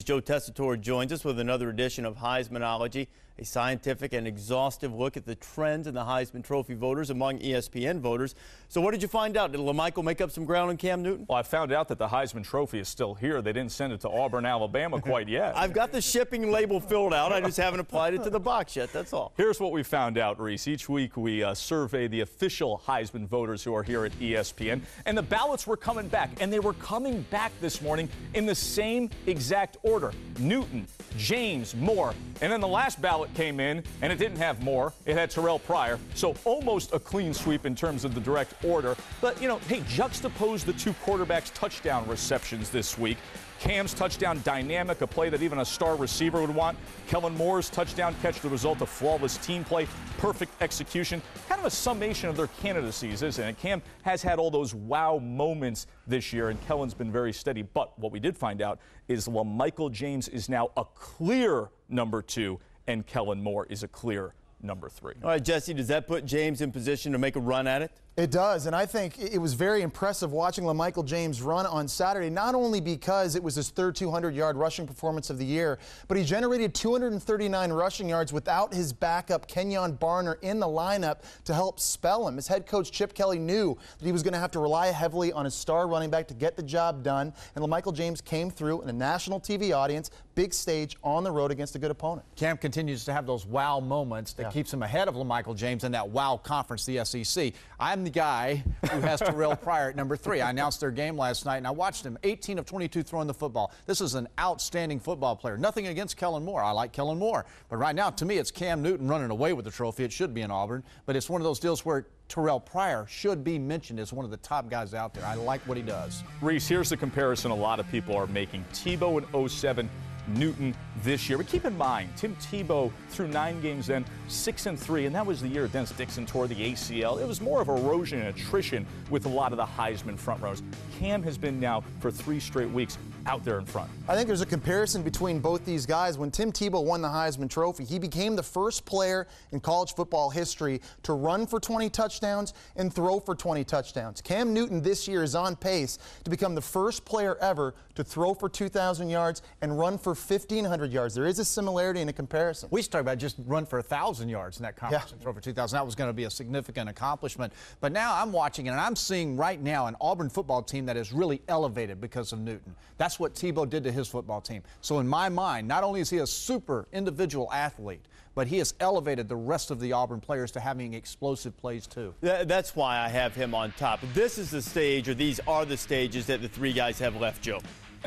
Joe Tessitore joins us with another edition of Heismanology, a scientific and exhaustive look at the trends in the Heisman Trophy voters among ESPN voters. So what did you find out? Did LaMichael make up some ground on Cam Newton? Well, I found out that the Heisman Trophy is still here. They didn't send it to Auburn, Alabama quite yet. I've got the shipping label filled out. I just haven't applied it to the box yet, that's all. Here's what we found out, Reese. Each week we survey the official Heisman voters who are here at ESPN, and the ballots were coming back, and they were coming back this morning in the same exact order. Newton, James, Moore, and then the last ballot came in, and it didn't have Moore. It had Terrell Pryor, so almost a clean sweep in terms of the direct order. But, you know, hey, juxtapose the two quarterbacks' touchdown receptions this week. Cam's touchdown dynamic, a play that even a star receiver would want. Kellen Moore's touchdown catch, the result of flawless team play, perfect execution. Kind of a summation of their candidacies, isn't it? Cam has had all those wow moments this year, and Kellen's been very steady. But what we did find out is LaMichael James is now a clear number 2, and Kellen Moore is a clear number 3. All right, Jesse, does that put James in position to make a run at it? It does, and I think it was very impressive watching LaMichael James run on Saturday, not only because it was his third 200-yard rushing performance of the year, but he generated 239 rushing yards without his backup, Kenyon Barner, in the lineup to help spell him. His head coach, Chip Kelly, knew that he was going to have to rely heavily on his star running back to get the job done, and LaMichael James came through in a national TV audience, big stage, on the road against a good opponent. Cam continues to have those wow moments that keeps him ahead of LaMichael James in that wow conference, the SEC. I'm the guy who has Terrell Pryor at number 3. I announced their game last night, and I watched him. 18 of 22 throwing the football. This is an outstanding football player. Nothing against Kellen Moore. I like Kellen Moore. But right now, to me, it's Cam Newton running away with the trophy. It should be in Auburn. But it's one of those deals where Terrell Pryor should be mentioned as one of the top guys out there. I like what he does. Reese, here's the comparison a lot of people are making. Tebow in 07. Newton this year. But keep in mind, Tim Tebow through 9 games then 6-3, and that was the year Dennis Dixon tore the ACL. It was more of erosion and attrition with a lot of the Heisman front runners. Cam has been now for 3 straight weeks out there in front. I think there's a comparison between both these guys. When Tim Tebow won the Heisman Trophy, he became the first player in college football history to run for 20 touchdowns and throw for 20 touchdowns. Cam Newton this year is on pace to become the first player ever to throw for 2,000 yards and run for 1,500 yards. There is a similarity and a comparison. We used to talk about just run for 1,000 yards in that conference and throw for 2,000. That was going to be a significant accomplishment. But now I'm watching it, and I'm seeing right now an Auburn football team that is really elevated because of Newton. That's what Tebow did to his football team. So in my mind, not only is he a super individual athlete, but he has elevated the rest of the Auburn players to having explosive plays too. That's why I have him on top. This is the stage, or these are the stages that the 3 guys have left, Joe.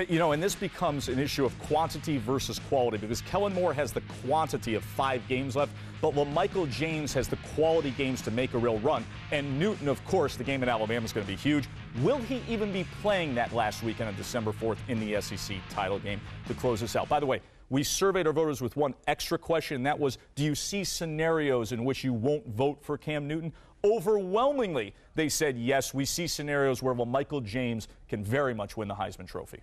You know, and this becomes an issue of quantity versus quality, because Kellen Moore has the quantity of 5 games left, but LaMichael James has the quality games to make a real run. And Newton, of course, the game in Alabama is going to be huge. Will he even be playing that last weekend on December 4th in the SEC title game to close this out? By the way, we surveyed our voters with one extra question, and that was, do you see scenarios in which you won't vote for Cam Newton? Overwhelmingly, they said yes, we see scenarios where LaMichael James can very much win the Heisman Trophy.